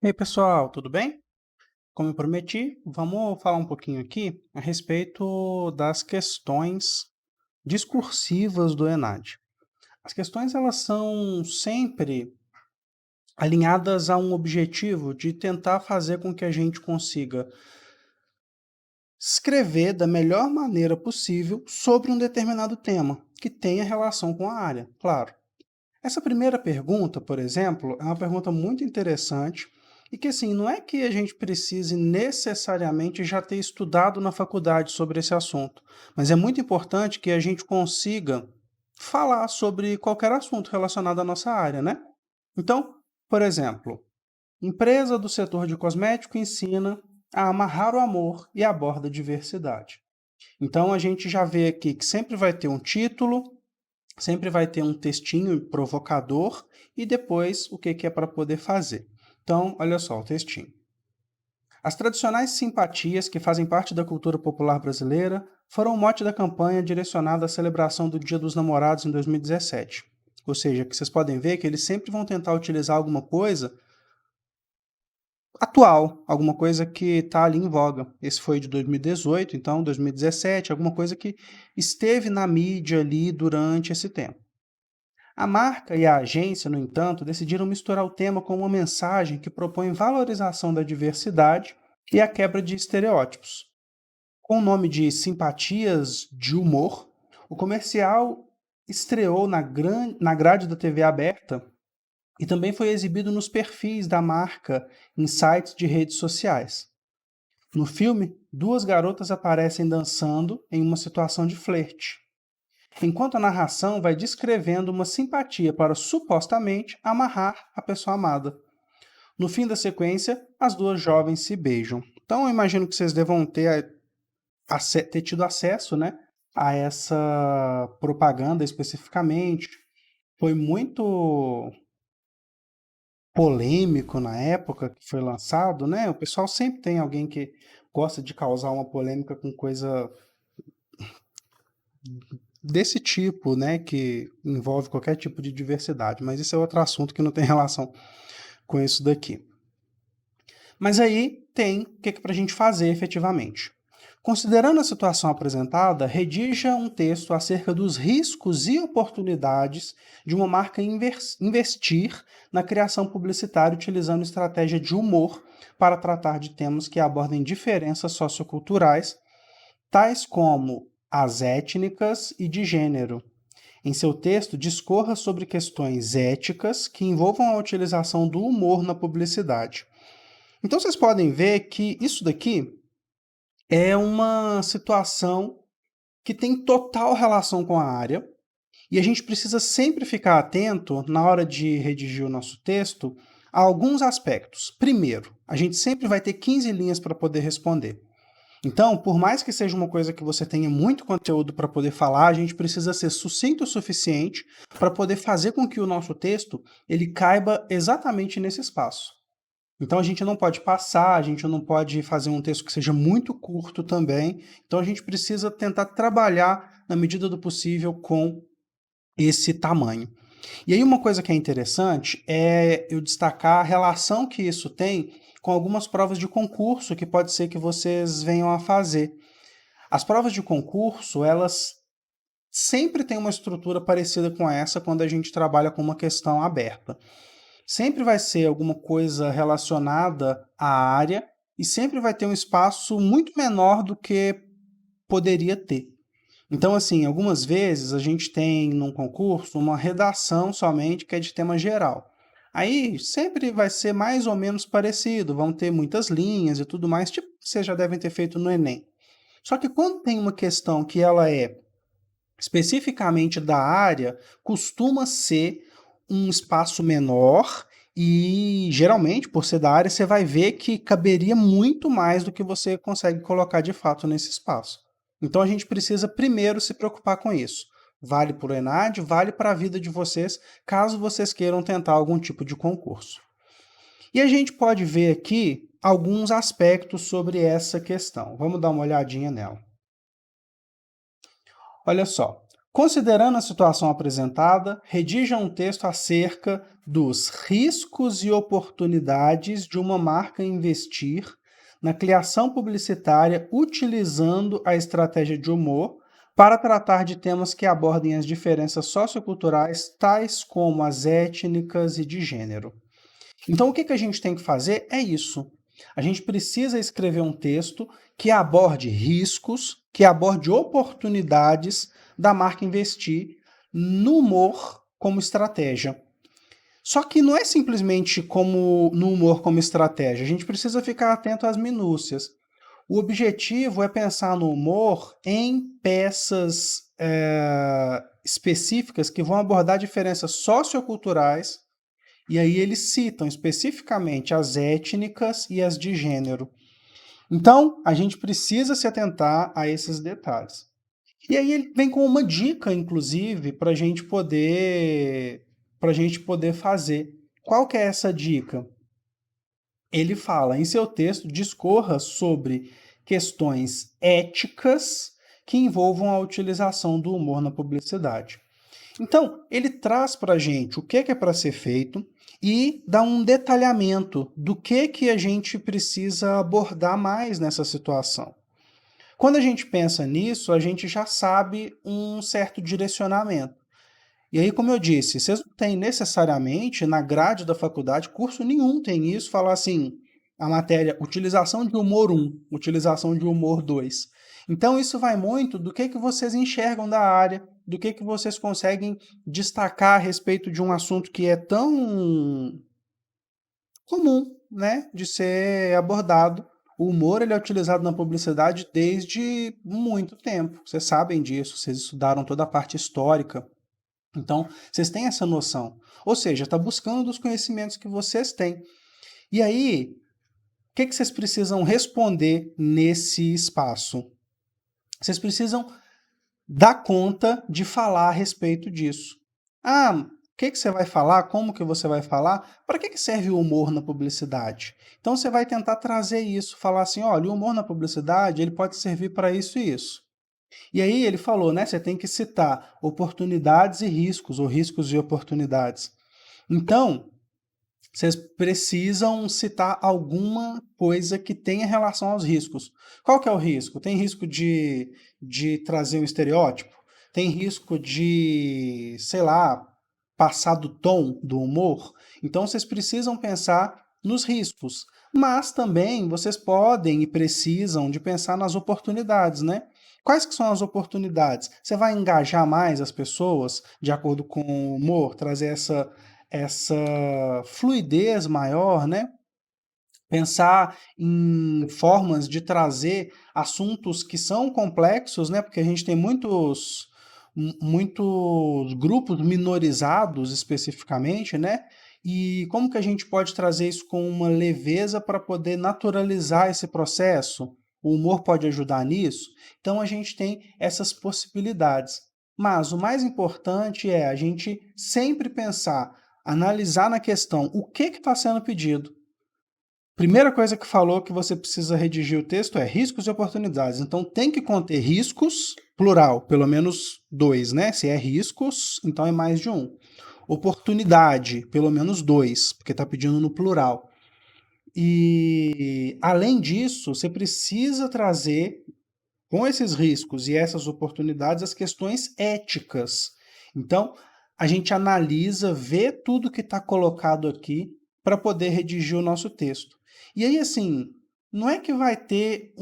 E aí, pessoal, tudo bem? Como eu prometi, vamos falar um pouquinho aqui a respeito das questões discursivas do ENAD. As questões elas são sempre alinhadas a um objetivo de tentar fazer com que a gente consiga escrever da melhor maneira possível sobre um determinado tema que tenha relação com a área, claro. Essa primeira pergunta, por exemplo, é uma pergunta muito interessante e que, assim, não é que a gente precise necessariamente já ter estudado na faculdade sobre esse assunto, mas é muito importante que a gente consiga falar sobre qualquer assunto relacionado à nossa área, né? Então, por exemplo, empresa do setor de cosmético ensina a amarrar o amor e aborda a diversidade. Então, a gente já vê aqui que sempre vai ter um título, sempre vai ter um textinho provocador e depois o que é para poder fazer. Então, olha só o textinho. As tradicionais simpatias que fazem parte da cultura popular brasileira foram o mote da campanha direcionada à celebração do Dia dos Namorados em 2017. Ou seja, que vocês podem ver que eles sempre vão tentar utilizar alguma coisa atual, alguma coisa que está ali em voga. Esse foi de 2018, então 2017, alguma coisa que esteve na mídia ali durante esse tempo. A marca e a agência, no entanto, decidiram misturar o tema com uma mensagem que propõe valorização da diversidade e a quebra de estereótipos. Com o nome de Simpatias de Humor, o comercial estreou na grade da TV aberta e também foi exibido nos perfis da marca em sites de redes sociais. No filme, duas garotas aparecem dançando em uma situação de flerte, enquanto a narração vai descrevendo uma simpatia para supostamente amarrar a pessoa amada. No fim da sequência, as duas jovens se beijam. Então eu imagino que vocês devam ter tido acesso, né, a essa propaganda especificamente. Foi muito polêmico na época que foi lançado, né? O pessoal sempre tem alguém que gosta de causar uma polêmica com coisa desse tipo, né, que envolve qualquer tipo de diversidade, mas isso é outro assunto que não tem relação com isso daqui. Mas aí tem o que é para a gente fazer efetivamente. Considerando a situação apresentada, redija um texto acerca dos riscos e oportunidades de uma marca investir na criação publicitária utilizando estratégia de humor para tratar de temas que abordem diferenças socioculturais, tais como as étnicas e de gênero. Em seu texto, discorra sobre questões éticas que envolvam a utilização do humor na publicidade. Então vocês podem ver que isso daqui é uma situação que tem total relação com a área e a gente precisa sempre ficar atento na hora de redigir o nosso texto a alguns aspectos. Primeiro, a gente sempre vai ter 15 linhas para poder responder. Então, por mais que seja uma coisa que você tenha muito conteúdo para poder falar, a gente precisa ser sucinto o suficiente para poder fazer com que o nosso texto ele caiba exatamente nesse espaço. Então a gente não pode passar, a gente não pode fazer um texto que seja muito curto também. Então a gente precisa tentar trabalhar na medida do possível com esse tamanho. E aí uma coisa que é interessante é eu destacar a relação que isso tem com algumas provas de concurso que pode ser que vocês venham a fazer. As provas de concurso, elas sempre têm uma estrutura parecida com essa quando a gente trabalha com uma questão aberta. Sempre vai ser alguma coisa relacionada à área e sempre vai ter um espaço muito menor do que poderia ter. Então, assim, algumas vezes a gente tem num concurso uma redação somente que é de tema geral. Aí sempre vai ser mais ou menos parecido, vão ter muitas linhas e tudo mais, tipo que vocês já devem ter feito no Enem. Só que quando tem uma questão que ela é especificamente da área, costuma ser um espaço menor e geralmente, por ser da área, você vai ver que caberia muito mais do que você consegue colocar de fato nesse espaço. Então a gente precisa primeiro se preocupar com isso. Vale para o ENAD, vale para a vida de vocês, caso vocês queiram tentar algum tipo de concurso. E a gente pode ver aqui alguns aspectos sobre essa questão. Vamos dar uma olhadinha nela. Olha só. Considerando a situação apresentada, redija um texto acerca dos riscos e oportunidades de uma marca investir na criação publicitária utilizando a estratégia de humor para tratar de temas que abordem as diferenças socioculturais, tais como as étnicas e de gênero. Então, o que a gente tem que fazer é isso. A gente precisa escrever um texto que aborde riscos, que aborde oportunidades da marca investir no humor como estratégia. Só que não é simplesmente como no humor como estratégia, a gente precisa ficar atento às minúcias. O objetivo é pensar no humor em peças específicas que vão abordar diferenças socioculturais, e aí eles citam especificamente as étnicas e as de gênero. Então, a gente precisa se atentar a esses detalhes. E aí ele vem com uma dica, inclusive, para a gente poder fazer. Qual que é essa dica? Ele fala, em seu texto, discorra sobre questões éticas que envolvam a utilização do humor na publicidade. Então, ele traz para a gente o que é para ser feito e dá um detalhamento do que a gente precisa abordar mais nessa situação. Quando a gente pensa nisso, a gente já sabe um certo direcionamento. E aí, como eu disse, vocês não têm necessariamente na grade da faculdade, curso nenhum tem isso, falar assim, a matéria utilização de humor 1, utilização de humor 2. Então, isso vai muito do que vocês enxergam da área, do que vocês conseguem destacar a respeito de um assunto que é tão comum, né, de ser abordado. O humor ele é utilizado na publicidade desde muito tempo. Vocês sabem disso, vocês estudaram toda a parte histórica. Então, vocês têm essa noção. Ou seja, está buscando dos conhecimentos que vocês têm. E aí, o que vocês precisam responder nesse espaço? Vocês precisam dar conta de falar a respeito disso. Ah, o que você vai falar? Como que você vai falar? Para que serve o humor na publicidade? Então você vai tentar trazer isso, falar assim, olha, o humor na publicidade ele pode servir para isso e isso. E aí ele falou, né? Você tem que citar oportunidades e riscos, ou riscos e oportunidades. Então, vocês precisam citar alguma coisa que tenha relação aos riscos. Qual que é o risco? Tem risco de trazer um estereótipo? Tem risco de, sei lá, passar do tom do humor? Então vocês precisam pensar nos riscos. Mas também vocês podem e precisam de pensar nas oportunidades, né? Quais que são as oportunidades? Você vai engajar mais as pessoas de acordo com o humor, trazer essa fluidez maior, né? Pensar em formas de trazer assuntos que são complexos, né? Porque a gente tem muitos grupos minorizados especificamente, né? E como que a gente pode trazer isso com uma leveza para poder naturalizar esse processo? O humor pode ajudar nisso? Então a gente tem essas possibilidades. Mas o mais importante é a gente sempre pensar, analisar na questão o que está sendo pedido. Primeira coisa que falou que você precisa redigir o texto é riscos e oportunidades. Então tem que conter riscos, plural, pelo menos 2, né? Se é riscos, então é mais de um. Oportunidade, pelo menos 2, porque está pedindo no plural. E além disso, você precisa trazer com esses riscos e essas oportunidades as questões éticas. Então, a gente analisa, vê tudo que está colocado aqui para poder redigir o nosso texto. E aí, assim, não é que vai ter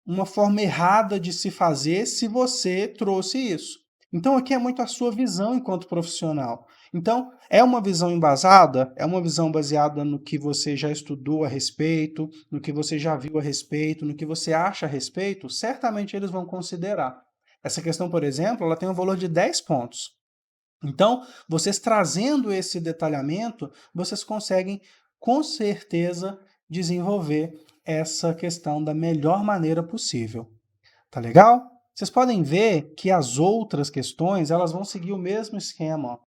uma forma errada de se fazer se você trouxe isso. Então, aqui é muito a sua visão enquanto profissional. Então, é uma visão embasada? É uma visão baseada no que você já estudou a respeito, no que você já viu a respeito, no que você acha a respeito? Certamente eles vão considerar. Essa questão, por exemplo, ela tem um valor de 10 pontos. Então, vocês trazendo esse detalhamento, vocês conseguem, com certeza, desenvolver essa questão da melhor maneira possível. Tá legal? Vocês podem ver que as outras questões, elas vão seguir o mesmo esquema, ó.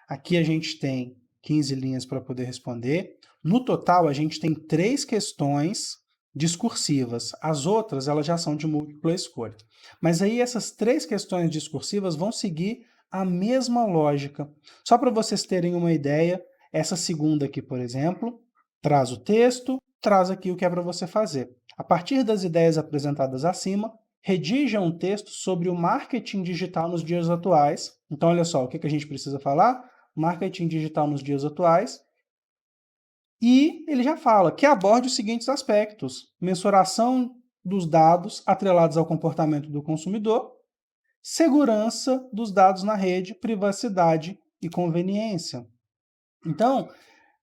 Aqui a gente tem 15 linhas para poder responder. No total, a gente tem 3 questões discursivas. As outras, elas já são de múltipla escolha. Mas aí essas 3 questões discursivas vão seguir a mesma lógica. Só para vocês terem uma ideia, essa segunda aqui, por exemplo, traz o texto, traz aqui o que é para você fazer. A partir das ideias apresentadas acima, redija um texto sobre o marketing digital nos dias atuais. Então, olha só, o que a gente precisa falar? Marketing digital nos dias atuais. E ele já fala que aborde os seguintes aspectos: mensuração dos dados atrelados ao comportamento do consumidor, segurança dos dados na rede, privacidade e conveniência. Então,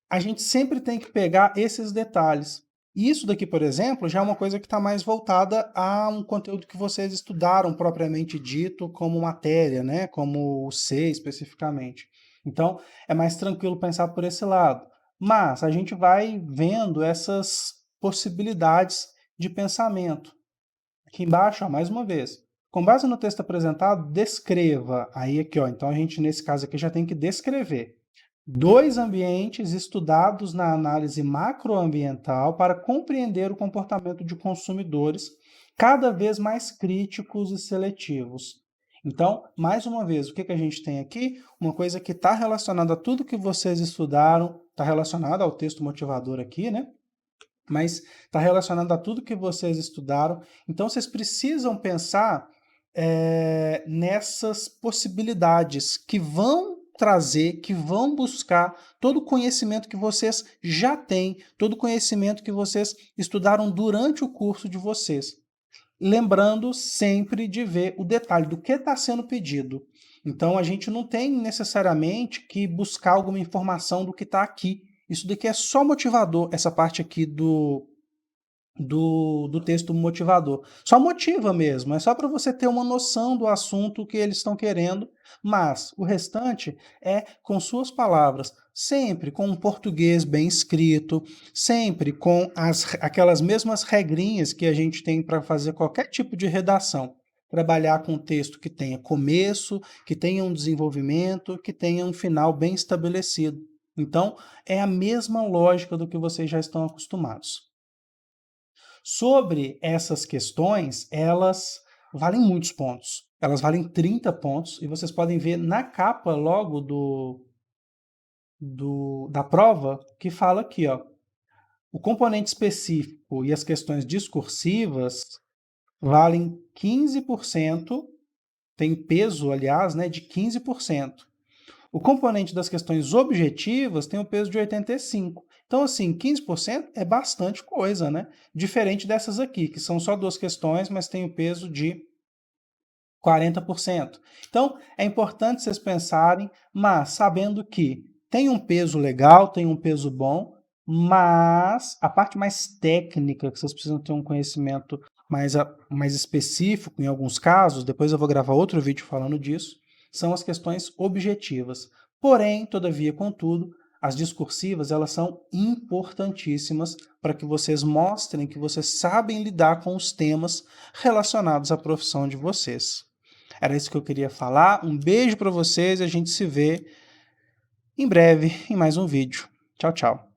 a gente sempre tem que pegar esses detalhes. E isso daqui, por exemplo, já é uma coisa que está mais voltada a um conteúdo que vocês estudaram propriamente dito como matéria, né? Como o C especificamente. Então, é mais tranquilo pensar por esse lado. Mas a gente vai vendo essas possibilidades de pensamento. Aqui embaixo, ó, mais uma vez, com base no texto apresentado, descreva. Aí aqui, ó, então a gente nesse caso aqui já tem que descrever 2 ambientes estudados na análise macroambiental para compreender o comportamento de consumidores cada vez mais críticos e seletivos. Então, mais uma vez, o que a gente tem aqui? Uma coisa que está relacionada a tudo que vocês estudaram, está relacionada ao texto motivador aqui, né? Mas está relacionado a tudo que vocês estudaram. Então, vocês precisam pensar nessas possibilidades que vão trazer, que vão buscar todo o conhecimento que vocês já têm, todo o conhecimento que vocês estudaram durante o curso de vocês. Lembrando sempre de ver o detalhe do que está sendo pedido. Então, a gente não tem necessariamente que buscar alguma informação do que está aqui. Isso daqui é só motivador, essa parte aqui do texto motivador. Só motiva mesmo, é só para você ter uma noção do assunto que eles estão querendo, mas o restante é com suas palavras, sempre com um português bem escrito, sempre com aquelas mesmas regrinhas que a gente tem para fazer qualquer tipo de redação. Trabalhar com um texto que tenha começo, que tenha um desenvolvimento, que tenha um final bem estabelecido. Então, é a mesma lógica do que vocês já estão acostumados. Sobre essas questões, elas valem muitos pontos. Elas valem 30 pontos e vocês podem ver na capa logo da prova que fala aqui, ó, o componente específico e as questões discursivas valem 15%, tem peso, aliás, né, de 15%. O componente das questões objetivas tem um peso de 85%. Então, assim, 15% é bastante coisa, né? Diferente dessas aqui, que são só 2 questões, mas tem o peso de 40%. Então, é importante vocês pensarem, mas sabendo que tem um peso legal, tem um peso bom, mas a parte mais técnica, que vocês precisam ter um conhecimento mais específico em alguns casos, depois eu vou gravar outro vídeo falando disso, são as questões objetivas. Porém, todavia, contudo, as discursivas elas são importantíssimas para que vocês mostrem que vocês sabem lidar com os temas relacionados à profissão de vocês. Era isso que eu queria falar. Um beijo para vocês e a gente se vê em breve em mais um vídeo. Tchau, tchau.